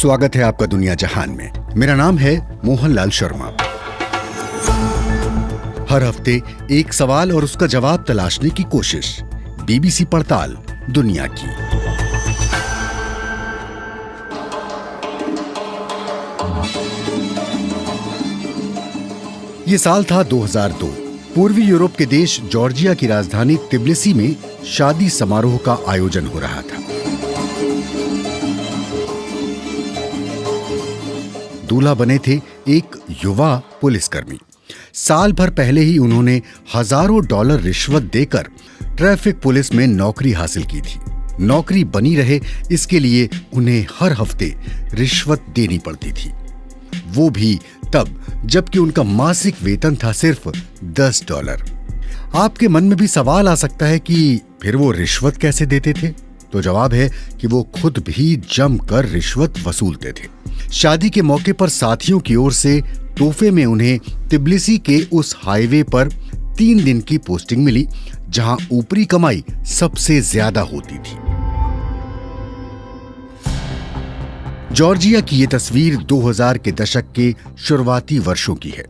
स्वागत है आपका दुनिया जहान में। मेरा नाम है मोहनलाल शर्मा। हर हफ्ते एक सवाल और उसका जवाब तलाशने की कोशिश। बीबीसी पड़ताल दुनिया की। ये साल था 2002। पूर्वी यूरोप के देश जॉर्जिया की राजधानी तिब्लिसी में शादी समारोह का आयोजन हो रहा था। दूल्हा बने थे एक युवा पुलिसकर्मी। साल भर पहले ही उन्होंने हजारों डॉलर रिश्वत देकर ट्रैफिक पुलिस में नौकरी हासिल की थी। नौकरी बनी रहे इसके लिए उन्हें हर हफ्ते रिश्वत देनी पड़ती थी, वो भी तब जबकि उनका मासिक वेतन था सिर्फ $10। आपके मन में भी सवाल आ सकता है कि फिर वो रिश्वत कैसे देते थे? तो जवाब है कि वो खुद भी जमकर रिश्वत वसूलते थे। शादी के मौके पर साथियों की ओर से तोहफे में उन्हें तिब्लिसी के उस हाईवे पर 3 दिन की पोस्टिंग मिली जहां ऊपरी कमाई सबसे ज्यादा होती थी। जॉर्जिया की ये तस्वीर 2000 के दशक के शुरुआती वर्षों की है।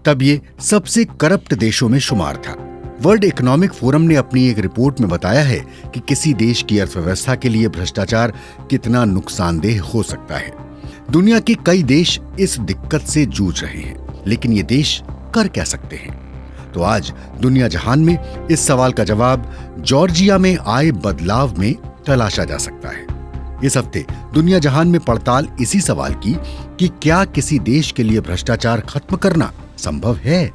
तब ये सबसे करप्ट देशों में शुमार था। वर्ल्ड इकोनॉमिक फोरम ने अपनी एक रिपोर्ट में बताया है कि किसी देश की अर्थव्यवस्था के लिए भ्रष्टाचार कितना नुकसानदेह हो सकता है। दुनिया के कई देश इस दिक्कत से जूझ रहे हैं, लेकिन ये देश कर क्या सकते हैं? तो आज दुनिया जहान में इस सवाल का जवाब जॉर्जिया में आए बदलाव में तलाशा जा सकता है। इस हफ्ते दुनिया जहान में पड़ताल इसी सवाल की कि क्या किसी देश के लिए भ्रष्टाचार खत्म करना संभव है?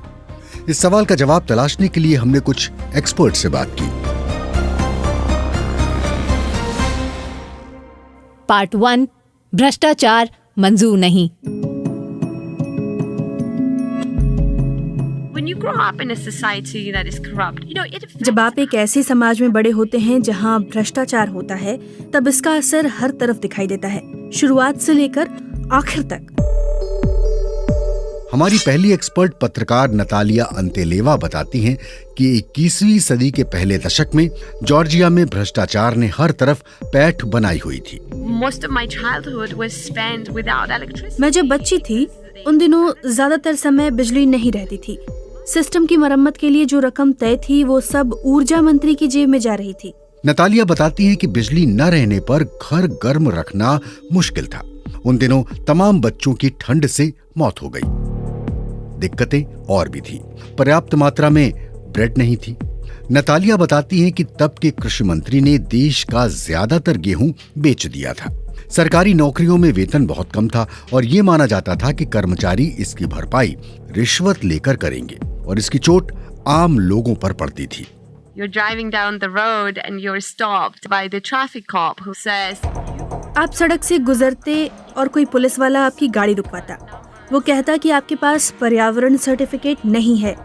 इस सवाल का जवाब तलाशने के लिए हमने कुछ एक्सपर्ट से बात की। पार्ट 1, भ्रष्टाचार मंजूर नहीं। जब आप एक ऐसे समाज में बड़े होते हैं जहां भ्रष्टाचार होता है, तब इसका असर हर तरफ दिखाई देता है, शुरुआत से लेकर आखिर तक। हमारी पहली एक्सपर्ट पत्रकार नतालिया अंतेलेवा बताती हैं कि 21वीं सदी के पहले दशक में जॉर्जिया में भ्रष्टाचार ने हर तरफ पैठ बनाई हुई थी। मैं जब बच्ची थी उन दिनों ज्यादातर समय बिजली नहीं रहती थी। सिस्टम की मरम्मत के लिए जो रकम तय थी वो सब ऊर्जा मंत्री की जेब में जा रही थी। नतालिया बताती हैं कि बिजली न रहने पर घर गर्म रखना मुश्किल था। उन दिनों तमाम बच्चों की ठंड से मौत हो गई। दिक्कतें और भी थी। पर्याप्त मात्रा में ब्रेड नहीं थी। नतालिया बताती हैं कि तब के कृषि मंत्री ने देश का ज्यादातर गेहूं बेच दिया था। सरकारी नौकरियों में वेतन बहुत कम था और ये माना जाता था कि कर्मचारी इसकी भरपाई रिश्वत लेकर करेंगे और इसकी चोट आम लोगों पर पड़ती थी। You're driving down the road and you're stopped by the traffic cop who says, आप सड़क से गुजरते और कोई पुलिस वाला आपकी गाड़ी रुकवाता। वो कहता कि आपके पास पर्यावरण सर्टिफिकेट नहीं है,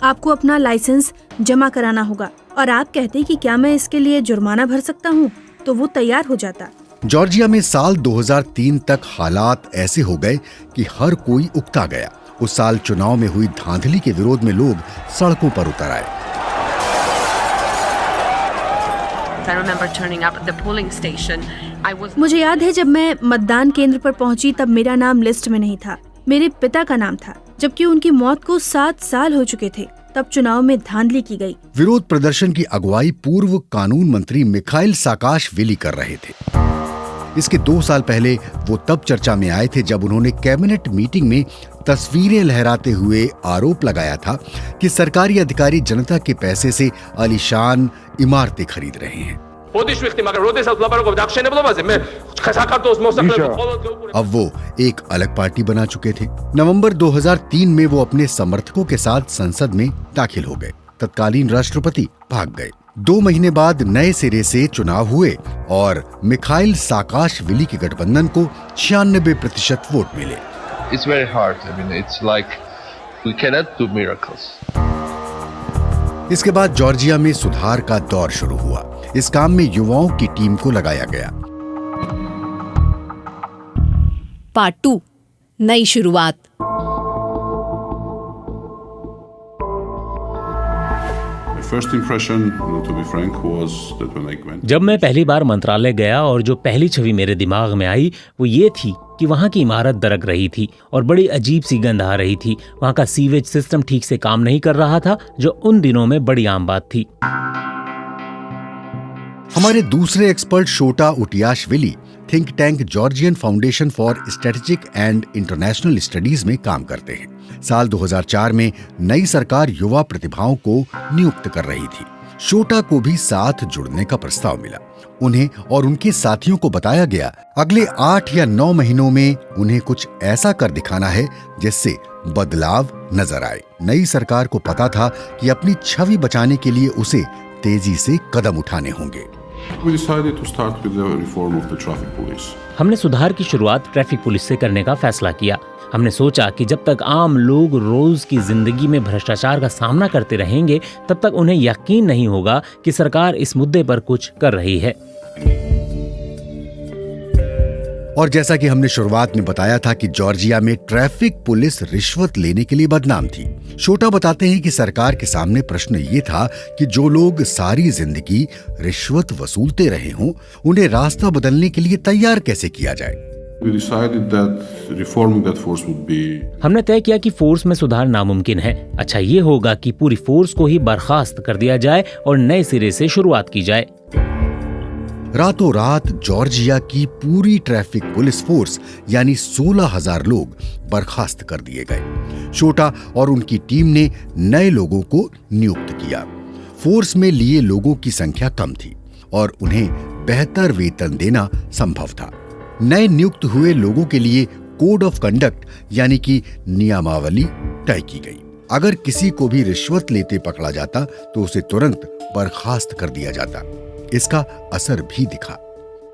आपको अपना लाइसेंस जमा कराना होगा, और आप कहते कि क्या मैं इसके लिए जुर्माना भर सकता हूँ, तो वो तैयार हो जाता। जॉर्जिया में साल 2003 तक हालात ऐसे हो गए कि हर कोई उकता गया। उस साल चुनाव में हुई धांधली के विरोध में लोग सड़कों पर उतर आए। मुझे याद है जब मैं मतदान केंद्र पर पहुंची तब मेरा नाम लिस्ट में नहीं था। मेरे पिता का नाम था, जबकि उनकी मौत को 7 साल हो चुके थे। तब चुनाव में धांधली की गई। विरोध प्रदर्शन की अगुवाई पूर्व कानून मंत्री मिखाइल साकाशविली कर रहे थे। इसके 2 साल पहले वो तब चर्चा में आए थे जब उन्होंने कैबिनेट मीटिंग में तस्वीरें लहराते हुए आरोप लगाया था कि सरकारी अधिकारी जनता के पैसे से आलीशान इमारतें खरीद रहे हैं। अब वो एक अलग पार्टी बना चुके थे। नवंबर 2003 में वो अपने समर्थकों के साथ संसद में दाखिल हो गए। तत्कालीन राष्ट्रपति भाग गए। 2 महीने बाद नए सिरे से चुनाव हुए और मिखाइल साकाशविली के गठबंधन को 96% वोट मिले। It's very hard. I mean, it's like we cannot do miracles. इसके बाद जॉर्जिया में सुधार का दौर शुरू हुआ। इस काम में युवाओं की टीम को लगाया गया। पार्ट 2, नई शुरुआत। First impression, to be frank, was that when I went. जब मैं पहली बार मंत्रालय गया और जो पहली छवि मेरे दिमाग में आई वो ये थी कि वहाँ की इमारत दरक रही थी और बड़ी अजीब सी गंध आ रही थी। वहाँ का सीवेज सिस्टम ठीक से काम नहीं कर रहा था, जो उन दिनों में बड़ी आम बात थी। हमारे दूसरे expert Shota Utiashvili think tank Georgian Foundation for Strategic and International Studies में काम करते हैं। साल 2004 में नई सरकार युवा प्रतिभाओं को नियुक्त कर रही थी। शोटा को भी साथ जुड़ने का प्रस्ताव मिला। उन्हें और उनके साथियों को बताया गया अगले 8 या 9 महीनों में उन्हें कुछ ऐसा कर दिखाना है जिससे बदलाव नजर आए। नई सरकार को पता था कि अपनी छवि बचाने के लिए उसे तेजी से कदम उठाने होंगे। We decided to start with the reform of the traffic police. हमने सुधार की शुरुआत ट्रैफिक पुलिस से करने का फैसला किया। हमने सोचा कि जब तक आम लोग रोज की जिंदगी में भ्रष्टाचार का सामना करते रहेंगे तब तक उन्हें यकीन नहीं होगा कि सरकार इस मुद्दे पर कुछ कर रही है। और जैसा कि हमने शुरुआत में बताया था कि जॉर्जिया में ट्रैफिक पुलिस रिश्वत लेने के लिए बदनाम थी। शोटा बताते हैं कि सरकार के सामने प्रश्न ये था कि जो लोग सारी जिंदगी रिश्वत वसूलते रहे हों, उन्हें रास्ता बदलने के लिए तैयार कैसे किया जाए। We decided that reforming that force would be. हमने तय किया कि फोर्स में सुधार नामुमकिन है। अच्छा ये होगा कि पूरी फोर्स को ही बर्खास्त कर दिया जाए और नए सिरे से शुरुआत की जाए। रातों रात जॉर्जिया की पूरी ट्रैफिक पुलिस फोर्स यानी 16,000 लोग बर्खास्त कर दिए गए। शोटा और उनकी टीम ने नए लोगों को नियुक्त किया। फोर्स में लिए लोगों की संख्या कम थी और उन्हें बेहतर वेतन देना संभव था। नए नियुक्त हुए लोगों के लिए कोड ऑफ कंडक्ट यानी कि नियमावली तय की गई। अगर किसी को भी रिश्वत लेते पकड़ा जाता तो उसे तुरंत बर्खास्त कर दिया जाता। इसका असर भी दिखा।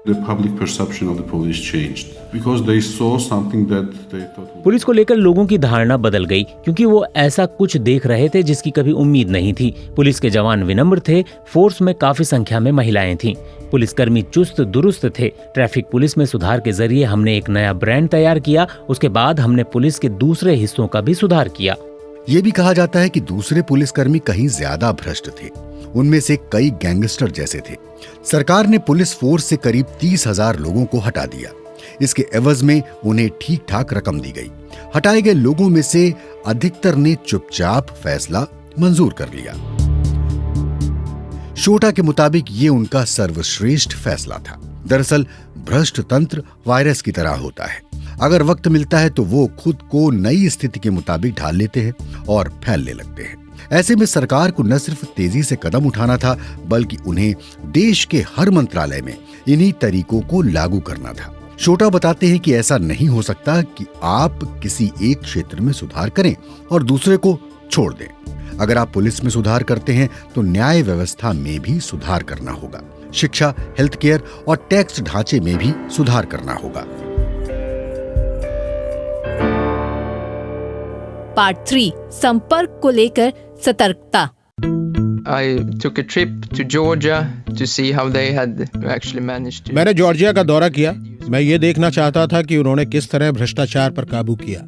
The public perception of the police changed because they saw something that they thought. Police को लेकर लोगों की धारणा बदल गई क्योंकि वो ऐसा कुछ देख रहे थे जिसकी कभी उम्मीद नहीं थी। पुलिस के जवान विनम्र थे। फोर्स में काफी संख्या में महिलाएं थीं। पुलिसकर्मी चुस्त दुरुस्त थे। ट्रैफिक पुलिस में सुधार के जरिए हमने एक नया ब्रांड तैयार किया। उसके बाद हमने पुलिस के दूसरे हिस्सों का भी सुधार किया। ये भी कहा जाता है कि दूसरे पुलिसकर्मी कहीं ज्यादा भ्रष्ट थे। उनमें से कई गैंगस्टर जैसे थे। सरकार ने पुलिस फोर्स से करीब 30,000 लोगों को हटा दिया। इसके एवज में उन्हें ठीक ठाक रकम दी गई। हटाए गए लोगों में से अधिकतर ने चुपचाप फैसला मंजूर कर लिया। शोटा के मुताबिक ये उनका सर्वश्रेष्ठ फैसला था। दरअसल भ्रष्ट तंत्र वायरस की तरह होता है। अगर वक्त मिलता है तो वो खुद को नई स्थिति के मुताबिक ढाल लेते हैं और फैलने लगते हैं। ऐसे में सरकार को न सिर्फ तेजी से कदम उठाना था बल्कि उन्हें देश के हर मंत्रालय में इन्हीं तरीकों को लागू करना था। शोटा बताते हैं कि ऐसा नहीं हो सकता कि आप किसी एक क्षेत्र में सुधार करें और दूसरे को छोड़ दें। अगर आप पुलिस में सुधार करते हैं तो न्याय व्यवस्था में भी सुधार करना होगा। शिक्षा, हेल्थ केयर और टैक्स ढांचे में भी सुधार करना होगा। पार्ट 3 संपर्क को लेकर सतर्कता। I took a trip to Georgia to see how they had actually managed to. मैंने जॉर्जिया का दौरा किया। मैं ये देखना चाहता था कि उन्होंने किस तरह भ्रष्टाचार पर काबू किया।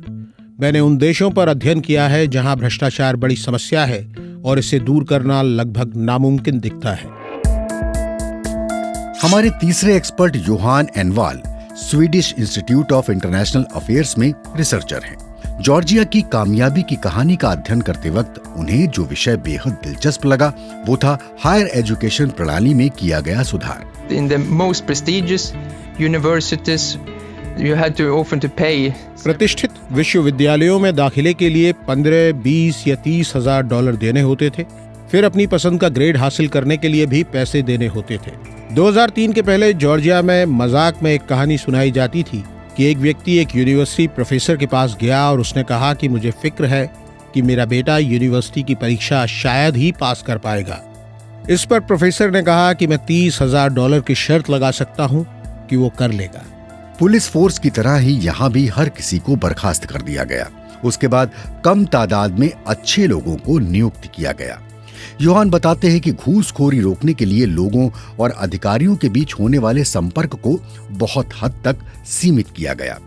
मैंने उन देशों पर अध्ययन किया है जहां भ्रष्टाचार बड़ी समस्या है और इसे दूर करना लगभग नामुमकिन दिखता है। हमारे तीसरे expert Johan Engvall Swedish Institute of International Affairs में रिसर्चर हैं। जॉर्जिया की कामयाबी की कहानी का अध्ययन करते वक्त उन्हें जो विषय बेहद दिलचस्प लगा वो था हायर एजुकेशन प्रणाली में किया गया सुधार। In the most prestigious universities, you had to often to pay. प्रतिष्ठित विश्वविद्यालयों में दाखिले के लिए 15, 20 या 30 हजार डॉलर देने होते थे। फिर अपनी पसंद का ग्रेड हासिल करने के लिए भी पैसे देने होते थे। 2003 के पहले जॉर्जिया में मजाक में एक कहानी सुनाई जाती थी कि एक व्यक्ति एक यूनिवर्सिटी प्रोफेसर के पास गया और उसने कहा कि मुझे फिक्र है कि मेरा बेटा यूनिवर्सिटी की परीक्षा शायद ही पास कर पाएगा। इस पर प्रोफेसर ने कहा कि मैं 30,000 डॉलर की शर्त लगा सकता हूं कि वो कर लेगा। पुलिस फोर्स की तरह ही यहाँ भी हर किसी को बर्खास्त कर दिया गया। उसके बाद कम तादाद में अच्छे लोगों को नियुक्त किया गया। योहान बताते हैं कि घूसखोरी रोकने के लिए लोगों और अधिकारियों के बीच होने वाले संपर्क को बहुत हद तक सीमित किया गया।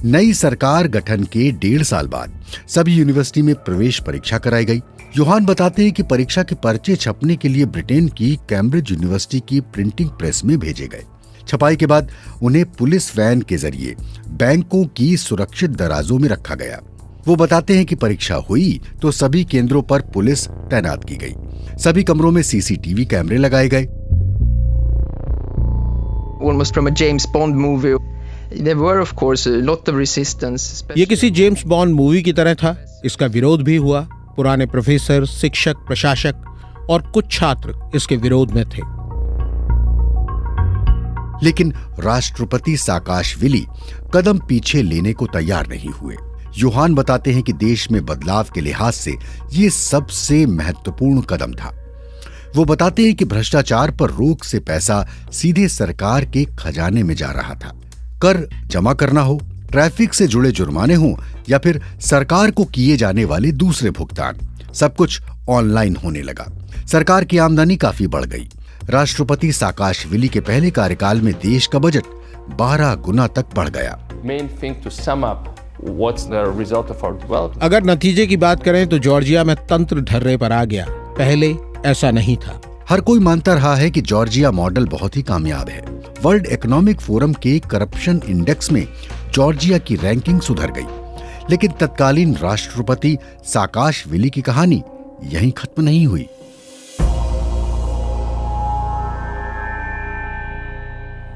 नई सरकार गठन के 1.5 साल बाद सभी यूनिवर्सिटी में प्रवेश परीक्षा कराई गई। योहान बताते हैं कि परीक्षा के पर्चे छपने के लिए ब्रिटेन की कैम्ब्रिज यूनिवर्सिटी की प्रिंटिंग प्रेस में भेजे गए। छपाई के बाद उन्हें पुलिस वैन के जरिए बैंकों की सुरक्षित दराजों में रखा गया। वो बताते हैं कि परीक्षा हुई तो सभी केंद्रों पर पुलिस तैनात की गई। सभी कमरों में सीसीटीवी कैमरे लगाए गए। Almost from a James Bond movie. There were of course a lot of resistance. ये किसी जेम्स बॉन्ड मूवी की तरह था। इसका विरोध भी हुआ। पुराने प्रोफेसर, शिक्षक, प्रशासक और कुछ छात्र इसके विरोध में थे। लेकिन राष्ट्रपति साकाशविली कदम पीछे लेने को तैयार नहीं हुए। योहान बताते हैं कि देश में बदलाव के लिहाज से ये सबसे महत्वपूर्ण कदम था। वो बताते हैं कि भ्रष्टाचार पर रोक से पैसा सीधे सरकार के खजाने में जा रहा था। कर जमा करना हो, ट्रैफिक से जुड़े जुर्माने हों या फिर सरकार को किए जाने वाले दूसरे भुगतान, सब कुछ ऑनलाइन होने लगा। सरकार की आमदनी काफी बढ़ गई। राष्ट्रपति साकाशविली के पहले कार्यकाल में देश का बजट 12 गुना तक बढ़ गया। अगर नतीजे की बात करें तो जॉर्जिया में तंत्र ढर्रे पर आ गया। पहले ऐसा नहीं था। हर कोई मानता रहा है कि जॉर्जिया मॉडल बहुत ही कामयाब है। वर्ल्ड इकोनॉमिक फोरम के करप्शन इंडेक्स में जॉर्जिया की रैंकिंग सुधर गई। लेकिन तत्कालीन राष्ट्रपति साकाशविली की कहानी यहीं खत्म नहीं हुई।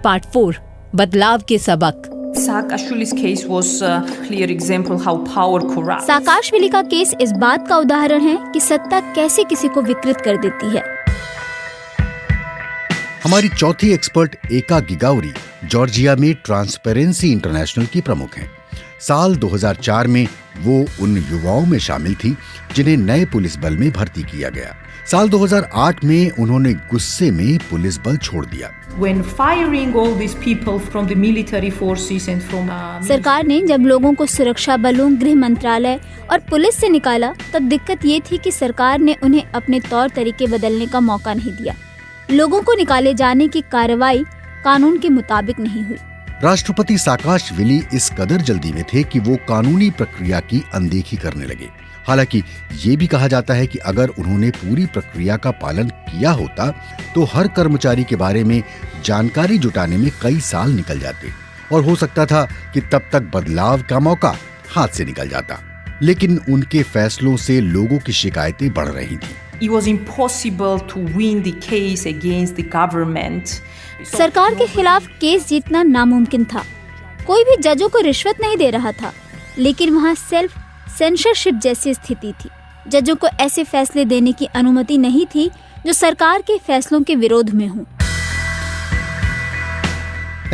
पार्ट 4 बदलाव के सबक। Saakashvili's case was a clear example how power corrupts. Saakashvili का केस इस बात का उदाहरण है कि सत्ता कैसे किसी को विकृत कर देती है। हमारी चौथी एक्सपर्ट एका गिगाउरी जॉर्जिया में ट्रांसपेरेंसी इंटरनेशनल की प्रमुख हैं। साल 2004 में वो उन युवाओं में शामिल थी जिन्हें नए पुलिस बल में भर्ती किया गया। साल 2008 में उन्होंने गुस्से में पुलिस बल छोड़ दिया। When firing all these people from the military forces and from सरकार ने जब लोगों को सुरक्षा बलों, गृह मंत्रालय और पुलिस से निकाला, तब दिक्कत ये थी कि सरकार ने उन्हें अपने तौर तरीके बदलने का मौका नहीं दिया। लोगों को निकाले जाने की कार्रवाई कानून के मुताबिक नहीं हुई। राष्ट्रपति साकाशविली इस कदर जल्दी में थे कि वो कानूनी प्रक्रिया की अनदेखी करने लगे। हालांकि ये भी कहा जाता है कि अगर उन्होंने पूरी प्रक्रिया का पालन किया होता तो हर कर्मचारी के बारे में जानकारी जुटाने में कई साल निकल जाते और हो सकता था कि तब तक बदलाव का मौका हाथ से निकल जाता। लेकिन उनके फैसलों से लोगों की शिकायतें बढ़ रही थी। It was impossible to win the case against the government. सरकार के खिलाफ केस जीतना नामुमकिन था। कोई भी जजों को रिश्वत नहीं दे रहा था, लेकिन वहाँ सेल्फ सेंसरशिप जैसी स्थिति थी। जजों को ऐसे फैसले देने की अनुमति नहीं थी जो सरकार के फैसलों के विरोध में हों।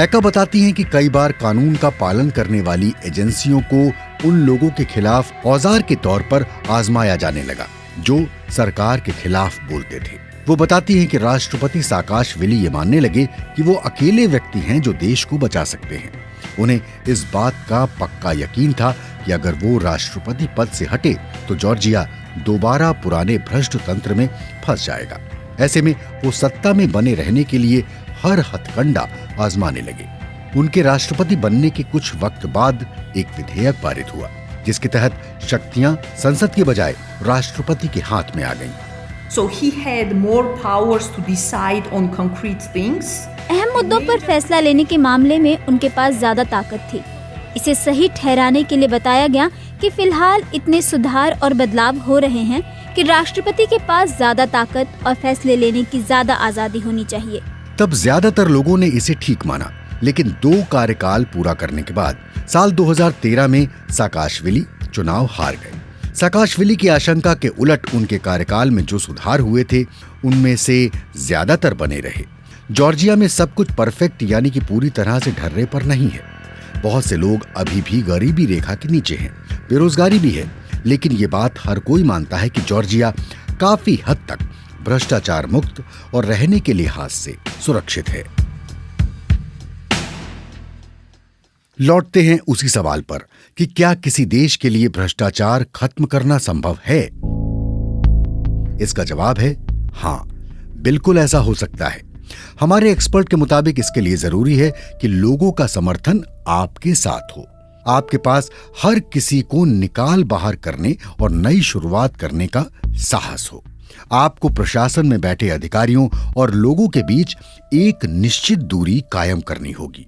एका बताती हैं कि कई बार कानून का पालन करने वाली एजेंसियों को उन लोगों के खिलाफ औजार के तौर पर आजमाया जाने लगा जो सरकार के खिलाफ बोलते थे। वो बताती हैं कि राष्ट्रपति साकाशविली ये मानने लगे कि वो अकेले व्यक्ति हैं जो देश को बचा सकते हैं। उन्हें इस बात का पक्का यकीन था कि अगर वो राष्ट्रपति पद से हटे तो जॉर्जिया दोबारा पुराने भ्रष्ट तंत्र में फंस जाएगा। ऐसे में वो सत्ता में बने रहने के लिए हर हथकंडा आजमाने लगे। उनके राष्ट्रपति बनने के कुछ वक्त बाद एक विधेयक पारित हुआ जिसके तहत शक्तियां संसद के बजाय राष्ट्रपति के हाथ में आ गईं। So he had more powers to decide on concrete things. अहम मुद्दों पर फैसला लेने के मामले में उनके पास ज्यादा ताकत थी। इसे सही ठहराने के लिए बताया गया कि फिलहाल इतने सुधार और बदलाव हो रहे हैं कि राष्ट्रपति के पास ज्यादा ताकत और फैसले लेने की ज्यादा आजादी होनी चाहिए। तब ज्यादातर लोगों ने इसे ठीक माना, लेकिन 2 कार्यकाल पूरा करने के बाद साल 2013 में साकाशविली चुनाव हार गए। साकाशविली की आशंका के उलट उनके कार्यकाल में जो सुधार हुए थे उनमें से ज्यादातर बने रहे। जॉर्जिया में सब कुछ परफेक्ट यानी कि पूरी तरह से ढर्रे पर नहीं है। बहुत से लोग अभी भी गरीबी रेखा के नीचे हैं, बेरोजगारी भी है, लेकिन ये बात हर कोई मानता है कि जॉर्जिया काफी हद तक भ्रष्टाचार मुक्त और रहने के लिहाज से सुरक्षित है। लौटते हैं उसी सवाल पर कि क्या किसी देश के लिए भ्रष्टाचार खत्म करना संभव है? इसका जवाब है हाँ, बिल्कुल ऐसा हो सकता है। हमारे एक्सपर्ट के मुताबिक इसके लिए जरूरी है कि लोगों का समर्थन आपके साथ हो। आपके पास हर किसी को निकाल बाहर करने और नई शुरुआत करने का साहस हो। आपको प्रशासन में बैठे अधिकारियों और लोगों के बीच एक निश्चित दूरी कायम करनी होगी।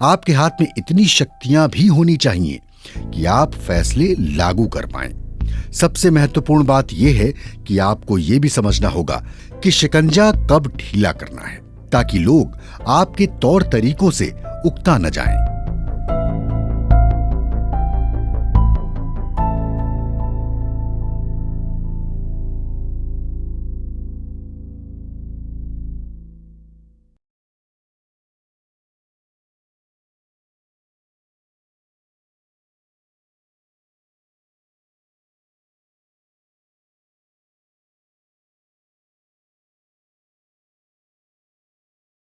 आपके हाथ में इतनी शक्तियां भी होनी चाहिए कि आप फैसले लागू कर पाएं। सबसे महत्वपूर्ण बात यह है कि आपको यह भी समझना होगा कि शिकंजा कब ढीला करना है, ताकि लोग आपके तौर तरीकों से उकता न जाएं।